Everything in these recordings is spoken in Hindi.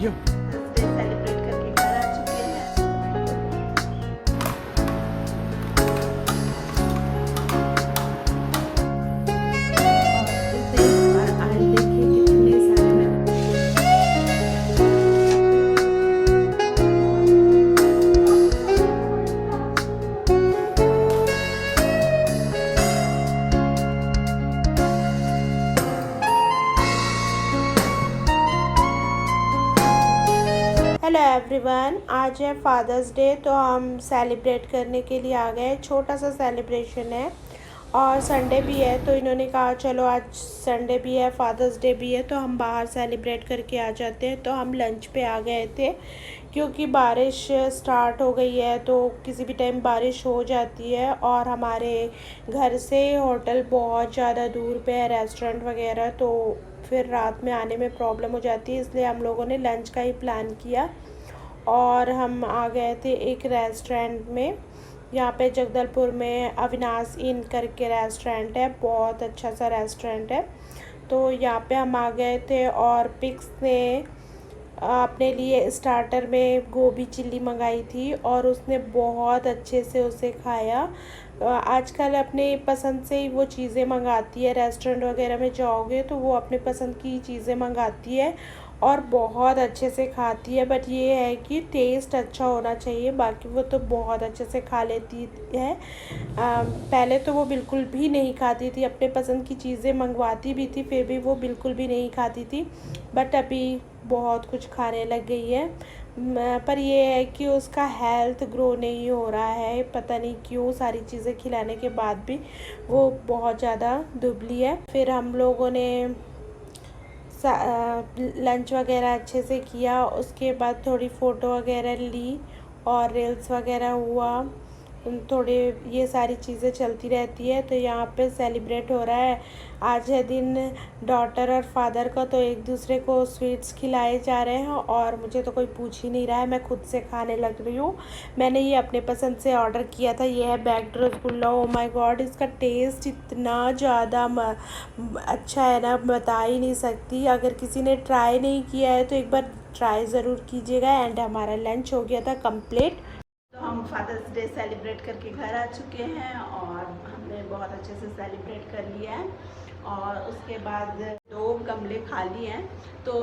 बर्थडे सेलिब्रेट करके घर आ चुके हैं। और इसे एक बार आज देखिए कितने सारे मैंने हेलो एवरीवन, आज है फादर्स डे। तो हम सेलिब्रेट करने के लिए आ गए। छोटा सा सेलिब्रेशन है और संडे भी है, तो इन्होंने कहा चलो आज संडे भी है, फादर्स डे भी है, तो हम बाहर सेलिब्रेट करके आ जाते हैं। तो हम लंच पे आ गए थे क्योंकि बारिश स्टार्ट हो गई है, तो किसी भी टाइम बारिश हो जाती है और हमारे घर से होटल बहुत ज़्यादा दूर पे है, रेस्टोरेंट वगैरह, तो फिर रात में आने में प्रॉब्लम हो जाती है। इसलिए हम लोगों ने लंच का ही प्लान किया और हम आ गए थे एक रेस्टोरेंट में। यहाँ पे जगदलपुर में अविनाश इन करके रेस्टोरेंट है, बहुत अच्छा सा रेस्टोरेंट है। तो यहाँ पे हम आ गए थे और पिक्स ने अपने लिए स्टार्टर में गोभी चिल्ली मंगाई थी और उसने बहुत अच्छे से उसे खाया। आजकल अपने पसंद से ही वो चीज़ें मंगाती है। रेस्टोरेंट वगैरह में जाओगे तो वो अपने पसंद की चीज़ें मंगाती है और बहुत अच्छे से खाती है। बट ये है कि टेस्ट अच्छा होना चाहिए, बाकी वो तो बहुत अच्छे से खा लेती है। पहले तो वो बिल्कुल भी नहीं खाती थी, अपने पसंद की चीज़ें मंगवाती भी थी फिर भी वो बिल्कुल भी नहीं खाती थी, बट अभी बहुत कुछ खाने लग गई है। पर ये है कि उसका हेल्थ ग्रो नहीं हो रहा है, पता नहीं क्यों। सारी चीज़ें खिलाने के बाद भी वो बहुत ज़्यादा दुबली है। फिर हम लोगों ने लंच वगैरह अच्छे से किया, उसके बाद थोड़ी फ़ोटो वगैरह ली और रील्स वगैरह हुआ, थोड़े ये सारी चीज़ें चलती रहती है। तो यहाँ पे सेलिब्रेट हो रहा है, आज है दिन डॉटर और फादर का, तो एक दूसरे को स्वीट्स खिलाए जा रहे हैं और मुझे तो कोई पूछ ही नहीं रहा है, मैं खुद से खाने लग रही हूँ। मैंने ये अपने पसंद से ऑर्डर किया था, ये है backed rasgulla. Oh my God, इसका टेस्ट इतना ज़्यादा अच्छा है ना, बता ही नहीं सकती। अगर किसी ने ट्राई नहीं किया है तो एक बार ट्राई ज़रूर कीजिएगा। एंड हमारा लंच हो गया था कंप्लीट। तो हम फादर्स डे सेलिब्रेट करके घर आ चुके हैं और हमने बहुत अच्छे से सेलिब्रेट कर लिया है। और उसके बाद 2 गमले खाली हैं, तो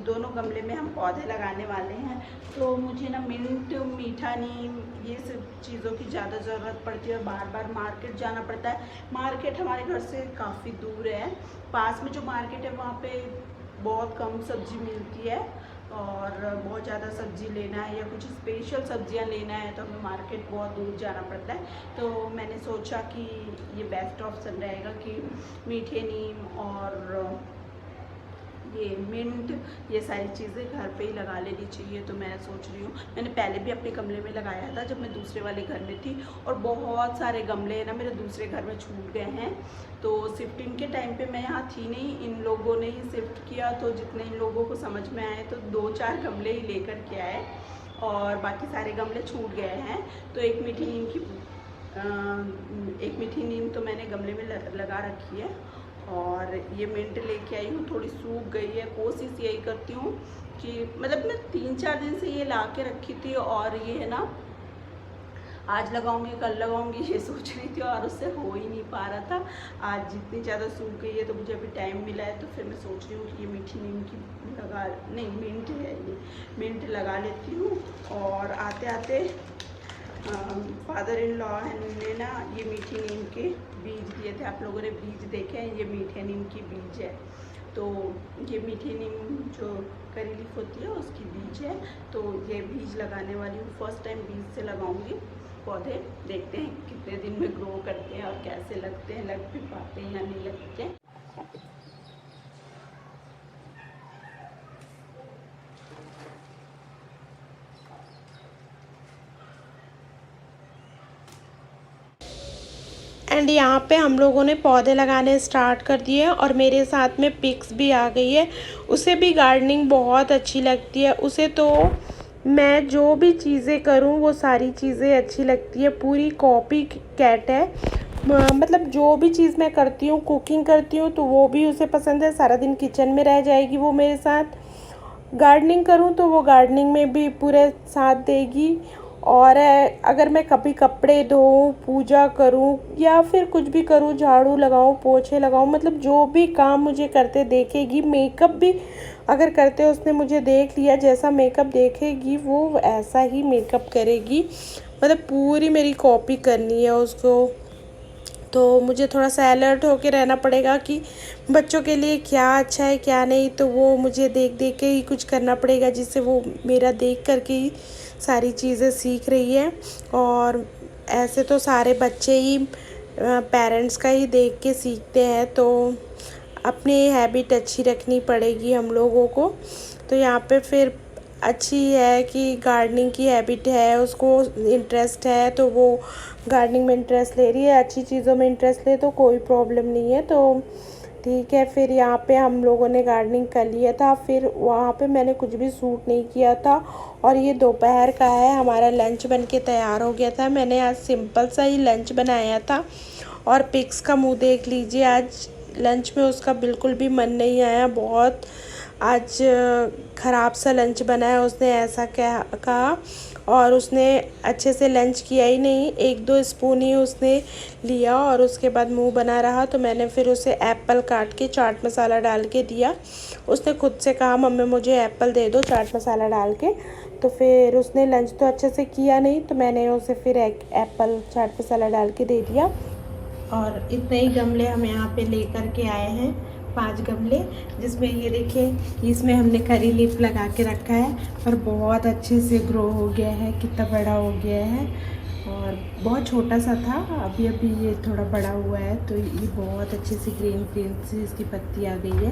दोनों गमले में हम पौधे लगाने वाले हैं। तो मुझे ना मिंट, मीठा नीम, ये सब चीज़ों की ज़्यादा ज़रूरत पड़ती है। बार बार मार्केट जाना पड़ता है। मार्केट हमारे घर से काफ़ी दूर है, पास में जो मार्केट है वहाँ पे बहुत कम सब्ज़ी मिलती है और बहुत ज़्यादा सब्ज़ी लेना है या कुछ स्पेशल सब्जियां लेना है तो हमें मार्केट बहुत दूर जाना पड़ता है। तो मैंने सोचा कि ये बेस्ट ऑप्शन रहेगा कि मीठे नीम और ये मिंट, ये सारी चीज़ें घर पे ही लगा लेनी चाहिए। तो मैं सोच रही हूँ, मैंने पहले भी अपने गमले में लगाया था जब मैं दूसरे वाले घर में थी, और बहुत सारे गमले ना मेरे दूसरे घर में छूट गए हैं। तो शिफ्टिंग के टाइम पे मैं यहाँ थी नहीं, इन लोगों ने ही शिफ्ट किया, तो जितने इन लोगों को समझ में आए तो 2-4 गमले ही लेकर के आए और बाकी सारे गमले छूट गए हैं। तो एक मीठी नीम तो मैंने गमले में लगा रखी है और ये मिंट लेके आई हूँ, थोड़ी सूख गई है। कोशिश यही करती हूँ कि मतलब मैं 3-4 दिन से ये ला के रखी थी और ये है ना आज लगाऊंगी कल लगाऊंगी ये सोच रही थी और उससे हो ही नहीं पा रहा था। आज जितनी ज़्यादा सूख गई है तो मुझे अभी टाइम मिला है, तो फिर मैं सोच रही हूँ कि ये मीठी नीम की मिंट है, ये मिंट लगा लेती हूँ। और आते आते फादर इन लॉ ने ना ये मीठी नीम के बीज दिए थे, आप लोगों ने बीज देखे हैं, ये मीठे नीम की बीज है। तो ये मीठी नीम जो करी लीफ होती है उसकी बीज है, तो ये बीज लगाने वाली हूँ। फर्स्ट टाइम बीज से लगाऊंगी पौधे, देखते हैं कितने दिन में ग्रो करते हैं और कैसे लगते हैं, लग भी पाते हैं या नहीं लगते हैं। एंड यहाँ पे हम लोगों ने पौधे लगाने स्टार्ट कर दिए और मेरे साथ में पिक्स भी आ गई है। उसे भी गार्डनिंग बहुत अच्छी लगती है, उसे तो मैं जो भी चीज़ें करूँ वो सारी चीज़ें अच्छी लगती है। पूरी कॉपी कैट है, मतलब जो भी चीज़ मैं करती हूँ, कुकिंग करती हूँ तो वो भी उसे पसंद है। सारा दिन किचन में रह जाएगी वो मेरे साथ। गार्डनिंग करूँ तो वो गार्डनिंग में भी पूरे साथ देगी। और अगर मैं कभी कपड़े धोऊँ, पूजा करूँ या फिर कुछ भी करूँ, झाड़ू लगाऊँ, पोछे लगाऊँ, मतलब जो भी काम मुझे करते देखेगी। मेकअप भी अगर करते उसने मुझे देख लिया, जैसा मेकअप देखेगी वो ऐसा ही मेकअप करेगी। मतलब पूरी मेरी कॉपी करनी है उसको। तो मुझे थोड़ा सा अलर्ट होके रहना पड़ेगा कि बच्चों के लिए क्या अच्छा है क्या नहीं, तो वो मुझे देख देख के ही कुछ करना पड़ेगा, जिससे वो मेरा देख करके ही सारी चीज़ें सीख रही है। और ऐसे तो सारे बच्चे ही पेरेंट्स का ही देख के सीखते हैं, तो अपनी हैबिट अच्छी रखनी पड़ेगी हम लोगों को। तो यहाँ पे फिर अच्छी है कि गार्डनिंग की हैबिट है, उसको इंटरेस्ट है, तो वो गार्डनिंग में इंटरेस्ट ले रही है। अच्छी चीज़ों में इंटरेस्ट ले तो कोई प्रॉब्लम नहीं है। तो ठीक है, फिर यहाँ पे हम लोगों ने गार्डनिंग कर लिया था। फिर वहाँ पे मैंने कुछ भी शूट नहीं किया था। और ये दोपहर का है, हमारा लंच बन के तैयार हो गया था। मैंने आज सिंपल सा ही लंच बनाया था। और पिक्स का मुंह देख लीजिए, आज लंच में उसका बिल्कुल भी मन नहीं आया। बहुत आज ख़राब सा लंच बना है, उसने ऐसा कहा। और उसने अच्छे से लंच किया ही नहीं, 1-2 स्पून ही उसने लिया और उसके बाद मुंह बना रहा। तो मैंने फिर उसे एप्पल काट के चाट मसाला डाल के दिया। उसने खुद से कहा मम्मी मुझे एप्पल दे दो चाट मसाला डाल के। तो फिर उसने लंच तो अच्छे से किया नहीं, तो मैंने उसे फिर एप्पल चाट मसाला डाल के दे दिया। और इतने ही गमले हम यहाँ पे लेकर के आए हैं, 5 गमले, जिसमें ये देखिए इसमें हमने करी लीफ लगा के रखा है। और बहुत अच्छे से ग्रो हो गया है, कितना बड़ा हो गया है। और बहुत छोटा सा था, अभी अभी ये थोड़ा बड़ा हुआ है। तो ये बहुत अच्छे से ग्रीन ग्रीन सी इसकी पत्ती आ गई है,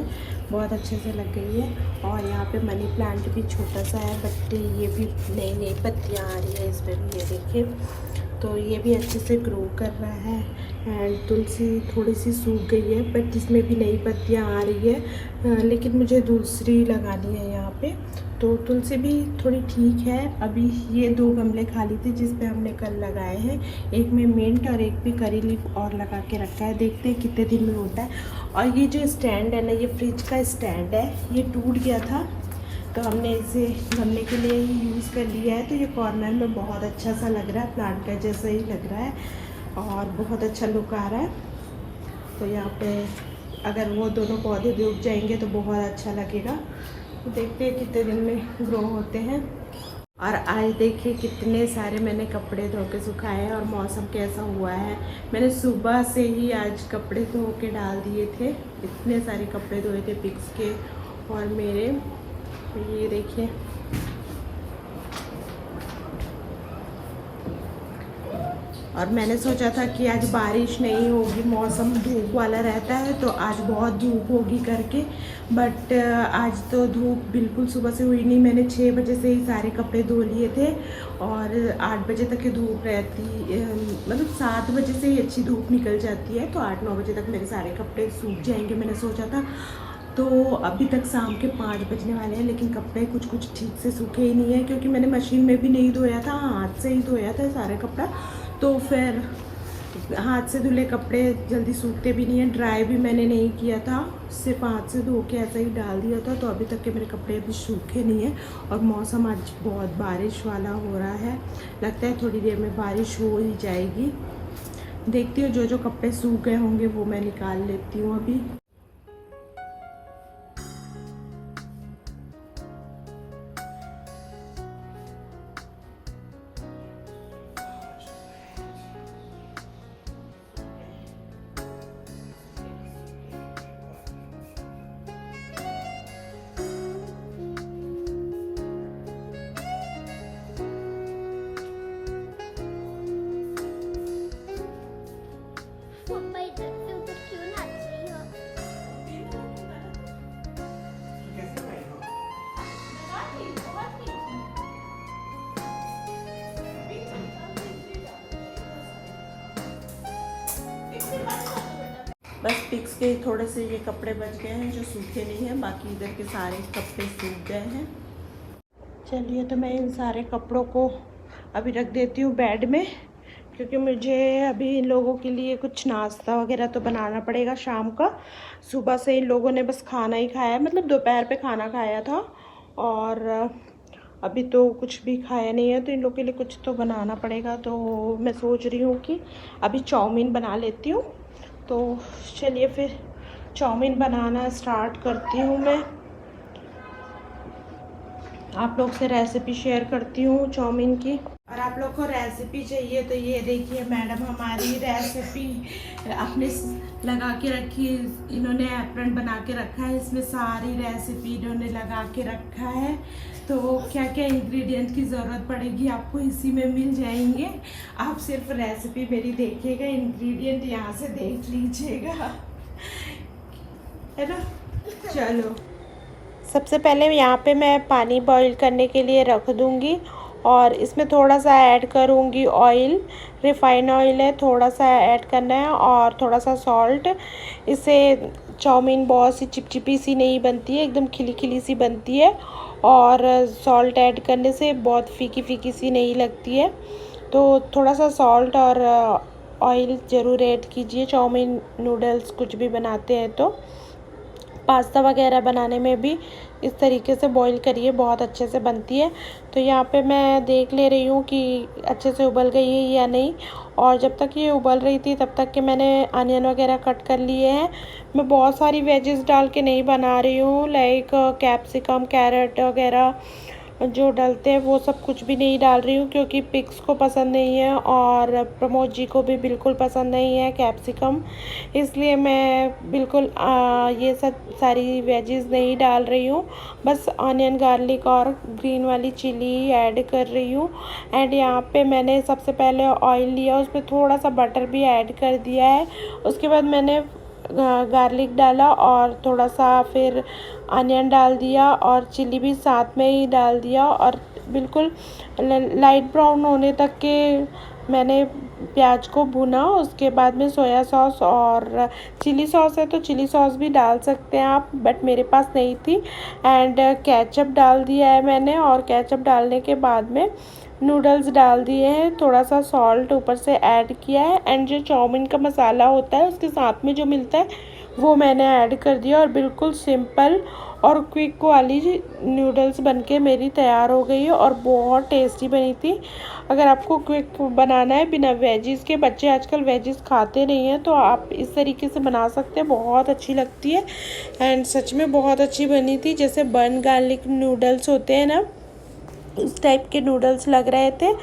बहुत अच्छे से लग गई है। और यहाँ पे मनी प्लांट भी छोटा सा है, बट ये भी नई नई पत्तियाँ आ रही है इसमें भी, ये देखिए। तो ये भी अच्छे से ग्रो कर रहा है। एंड तुलसी थोड़ी सी सूख गई है, बट इसमें भी नई पत्तियाँ आ रही है। लेकिन मुझे दूसरी लगानी है यहाँ पे। तो तुलसी भी थोड़ी ठीक है। अभी ये 2 गमले खाली थे जिस पे हमने कल लगाए हैं, एक में मिंट और एक पे करी लीफ और लगा के रखा है। देखते हैं कितने दिन में होता है। और ये जो स्टैंड है ना, ये फ्रिज का स्टैंड है, ये टूट गया था, तो हमने इसे गमले के लिए ही यूज़ कर लिया है। तो ये कॉर्नर में बहुत अच्छा सा लग रहा है, प्लांट का जैसा ही लग रहा है और बहुत अच्छा लुक आ रहा है। तो यहाँ पे अगर वो दोनों पौधे भी उग जाएंगे तो बहुत अच्छा लगेगा। तो देखते हैं कितने दिन में ग्रो होते हैं। और आज देखिए कितने सारे मैंने कपड़े धो के सुखाए हैं और मौसम कैसा हुआ है। मैंने सुबह से ही आज कपड़े धो के डाल दिए थे, इतने सारे कपड़े धोए थे पिक्स के और मेरे। ये देखिए, और मैंने सोचा था कि आज बारिश नहीं होगी, मौसम धूप वाला रहता है तो आज बहुत धूप होगी करके, बट आज तो धूप बिल्कुल सुबह से हुई नहीं। मैंने 6 बजे से ही सारे कपड़े धो लिए थे और 8 बजे तक की धूप रहती, मतलब 7 बजे से ही अच्छी धूप निकल जाती है, तो 8-9 बजे तक मेरे सारे कपड़े सूख जाएंगे मैंने सोचा था। तो अभी तक शाम के 5 बजने वाले हैं, लेकिन कपड़े कुछ कुछ ठीक से सूखे ही नहीं है, क्योंकि मैंने मशीन में भी नहीं धोया था, हाथ से ही धोया था सारे कपड़ा। तो फिर हाथ से धुले कपड़े जल्दी सूखते भी नहीं है, ड्राई भी मैंने नहीं किया था, सिर्फ हाथ से धो के ऐसा ही डाल दिया था। तो अभी तक के मेरे कपड़े अभी सूखे नहीं हैं। और मौसम आज बहुत बारिश वाला हो रहा है, लगता है थोड़ी देर में बारिश हो ही जाएगी। देखती हूँ, जो जो कपड़े सूख गए होंगे वो मैं निकाल लेती हूँ अभी। बस पिक्स के थोड़े से ये कपड़े बच गए हैं जो सूखे नहीं हैं, बाकी इधर के सारे कपड़े सूख गए हैं। चलिए, तो मैं इन सारे कपड़ों को अभी रख देती हूँ बेड में, क्योंकि मुझे अभी इन लोगों के लिए कुछ नाश्ता वगैरह तो बनाना पड़ेगा शाम का। सुबह से इन लोगों ने बस खाना ही खाया है, मतलब दोपहर पे खाना खाया था और अभी तो कुछ भी खाया नहीं है, तो इन लोग के लिए कुछ तो बनाना पड़ेगा। तो मैं सोच रही हूँ कि अभी चाउमीन बना लेती हूँ। तो चलिए फिर चाउमीन बनाना स्टार्ट करती हूँ मैं। आप लोग से रेसिपी शेयर करती हूँ चाउमीन की। और आप लोग को रेसिपी चाहिए तो ये देखिए मैडम हमारी रेसिपी अपने लगा के रखी है। इन्होंने एप्रन बना के रखा है, इसमें सारी रेसिपी इन्होंने लगा के रखा है। तो क्या क्या इंग्रेडिएंट की ज़रूरत पड़ेगी आपको इसी में मिल जाएंगे। आप सिर्फ रेसिपी मेरी देखिएगा, इंग्रेडिएंट यहाँ से देख लीजिएगा, है ना। चलो सबसे पहले यहाँ पे मैं पानी बॉईल करने के लिए रख दूँगी और इसमें थोड़ा सा ऐड करूँगी ऑयल, रिफाइंड ऑयल है, थोड़ा सा ऐड करना है और थोड़ा सा सॉल्ट। इससे चाउमीन बहुत सी चिपचिपी सी नहीं बनती है, एकदम खिली खिली सी बनती है। और सॉल्ट ऐड करने से बहुत फीकी फीकी सी नहीं लगती है। तो थोड़ा सा सॉल्ट और ऑयल ज़रूर ऐड कीजिए चाउमीन नूडल्स कुछ भी बनाते हैं तो। पास्ता वगैरह बनाने में भी इस तरीके से बॉईल करिए, बहुत अच्छे से बनती है। तो यहाँ पे मैं देख ले रही हूँ कि अच्छे से उबल गई है या नहीं। और जब तक ये उबल रही थी तब तक के मैंने अनियन वगैरह कट कर लिए हैं। मैं बहुत सारी वेजेस डाल के नहीं बना रही हूँ, लाइक कैप्सिकम, कैरेट वगैरह जो डालते हैं वो सब कुछ भी नहीं डाल रही हूँ, क्योंकि पिग्स को पसंद नहीं है और प्रमोद जी को भी बिल्कुल पसंद नहीं है कैप्सिकम। इसलिए मैं बिल्कुल ये सब सारी वेजेस नहीं डाल रही हूँ। बस ऑनियन, गार्लिक और ग्रीन वाली चिली ऐड कर रही हूँ। एंड यहाँ पे मैंने सबसे पहले ऑयल लिया, उसमें थोड़ा सा बटर भी ऐड कर दिया है। उसके बाद मैंने गार्लिक डाला और थोड़ा सा फिर अनियन डाल दिया और चिली भी साथ में ही डाल दिया और बिल्कुल लाइट ब्राउन होने तक के मैंने प्याज को भुना। उसके बाद में सोया सॉस और चिली सॉस है तो चिली सॉस भी डाल सकते हैं आप, बट मेरे पास नहीं थी। एंड केचप डाल दिया है मैंने और केचप डालने के बाद में नूडल्स डाल दिए हैं, थोड़ा सा सॉल्ट ऊपर से ऐड किया है। एंड जो चाउमीन का मसाला होता है उसके साथ में जो मिलता है वो मैंने ऐड कर दिया और बिल्कुल सिंपल और क्विक वाली नूडल्स बनके मेरी तैयार हो गई है और बहुत टेस्टी बनी थी। अगर आपको क्विक बनाना है बिना वेजिस के, बच्चे आजकल वेजिस खाते नहीं हैं, तो आप इस तरीके से बना सकते हैं, बहुत अच्छी लगती है। एंड सच में बहुत अच्छी बनी थी, जैसे बन गार्लिक नूडल्स होते हैं ना उस टाइप के नूडल्स लग रहे थे।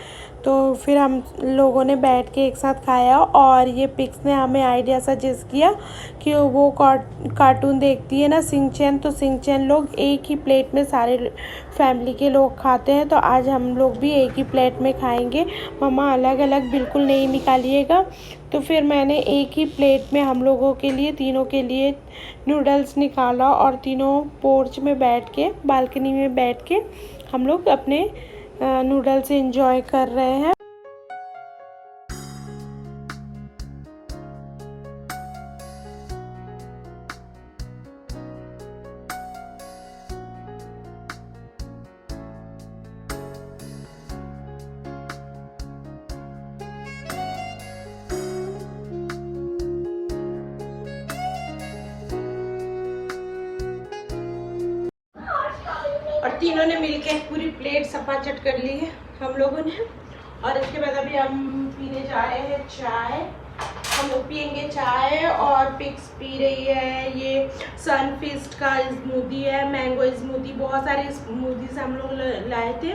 तो फिर हम लोगों ने बैठ के एक साथ खाया और ये पिक्स ने हमें आइडिया सजेस्ट किया कि वो कार्टून देखती है ना सिंह चैन, तो सिंह चैन लोग एक ही प्लेट में सारे फैमिली के लोग खाते हैं, तो आज हम लोग भी एक ही प्लेट में खाएंगे, मम्मा अलग अलग बिल्कुल नहीं निकालिएगा। तो फिर मैंने एक ही प्लेट में हम लोगों के लिए, तीनों के लिए नूडल्स निकाला और तीनों पोर्च में बैठ के, बालकनी में बैठ के हम लोग अपने नूडल्स एंजॉय कर रहे हैं। और तीनों ने मिलके पूरी प्लेट सपाचट कर ली है हम लोगों ने। और इसके बाद अभी हम पीने जा रहे हैं चाय। हम लोग पियेंगे चाय और पिक्स पी रही है ये सनफीस्ट का स्मूदी है, मैंगो स्मूदी। बहुत सारे स्मूदीज हम लोग लाए थे,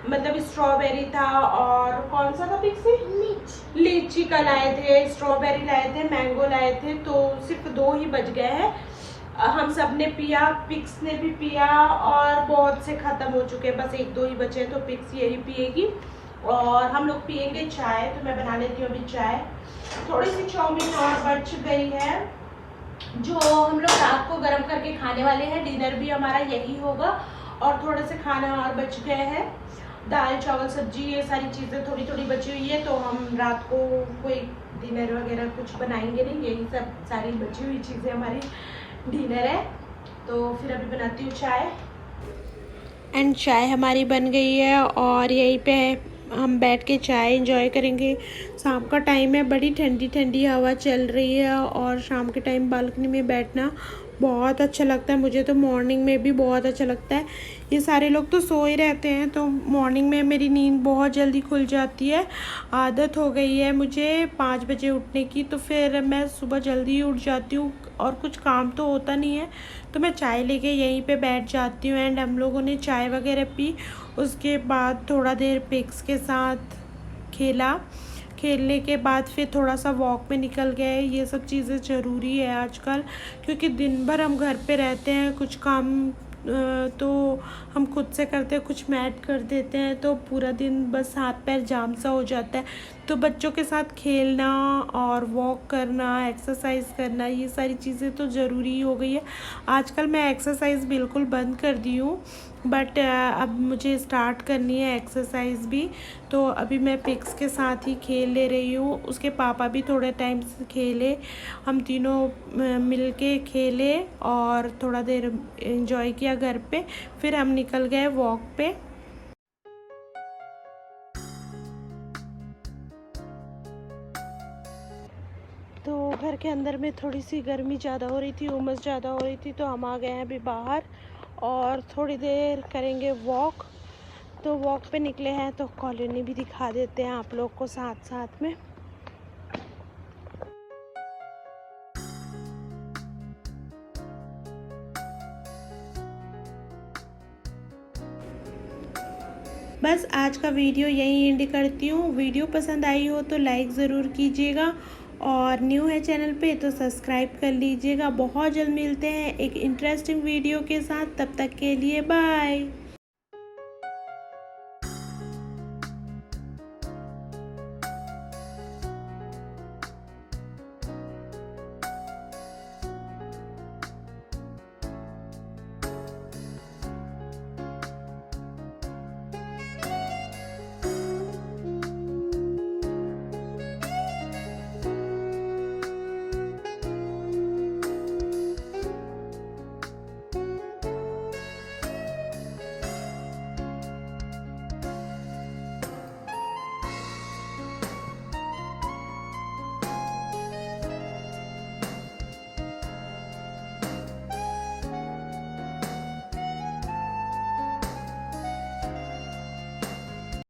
मतलब स्ट्रॉबेरी था और कौन सा था पिक्स, लीची का लाए थे, स्ट्रॉबेरी लाए थे, मैंगो लाए थे। तो सिर्फ 2 ही बच गए हैं। हम सब ने पिया, पिक्स ने भी पिया और बहुत से ख़त्म हो चुके हैं, बस 1-2 ही बचे हैं, तो पिक्स यही पिएगी और हम लोग पियेंगे चाय। तो मैं बना लेती हूँ अभी चाय। थोड़ी सी चाउमीन और बच गई है जो हम लोग रात को गर्म करके खाने वाले हैं, डिनर भी हमारा यही होगा। और थोड़े से खाना और बच गए हैं, दाल चावल सब्जी ये सारी चीज़ें थोड़ी थोड़ी बची हुई है, तो हम रात को कोई डिनर वगैरह कुछ बनाएंगे नहीं, यही सब सारी बची हुई चीज़ें हमारी डिनर है। तो फिर अभी बनाती हूँ चाय। एंड चाय हमारी बन गई है और यहीं पे हम बैठ के चाय एंजॉय करेंगे। शाम का टाइम है, बड़ी ठंडी ठंडी हवा चल रही है और शाम के टाइम बालकनी में बैठना बहुत अच्छा लगता है मुझे तो। मॉर्निंग में भी बहुत अच्छा लगता है। ये सारे लोग तो सो ही रहते हैं, तो मॉर्निंग में मेरी नींद बहुत जल्दी खुल जाती है। आदत हो गई है मुझे 5 बजे उठने की, तो फिर मैं सुबह जल्दी ही उठ जाती हूँ और कुछ काम तो होता नहीं है, तो मैं चाय लेके यहीं पे बैठ जाती हूँ। एंड हम लोगों ने चाय वगैरह पी। उसके बाद थोड़ा देर पिग्स के साथ खेला। खेलने के बाद फिर थोड़ा सा वॉक पे निकल गए। ये सब चीज़ें ज़रूरी है आजकल, क्योंकि दिन भर हम घर पे रहते हैं, कुछ काम तो हम खुद से करते हैं, कुछ मैट कर देते हैं, तो पूरा दिन बस हाथ पैर जाम सा हो जाता है। तो बच्चों के साथ खेलना और वॉक करना, एक्सरसाइज करना, ये सारी चीज़ें तो ज़रूरी हो गई है। आजकल मैं एक्सरसाइज बिल्कुल बंद कर दी हूँ, बट अब मुझे स्टार्ट करनी है एक्सरसाइज भी। तो अभी मैं पिग्स के साथ ही खेल ले रही हूँ। उसके पापा भी थोड़े टाइम से खेले, हम तीनों मिल के खेले और थोड़ा देर एंजॉय किया घर पे। फिर हम निकल गए वॉक पे। तो घर के अंदर में थोड़ी सी गर्मी ज़्यादा हो रही थी, उमस ज़्यादा हो रही थी, तो हम आ गए हैं अभी बाहर और थोड़ी देर करेंगे वॉक। तो वॉक पे निकले हैं, तो कॉलोनी भी दिखा देते हैं आप लोग को साथ साथ में। बस आज का वीडियो यहीं एंड करती हूँ। वीडियो पसंद आई हो तो लाइक ज़रूर कीजिएगा, और न्यू है चैनल पे तो सब्सक्राइब कर लीजिएगा। बहुत जल्द मिलते हैं एक इंटरेस्टिंग वीडियो के साथ, तब तक के लिए बाय।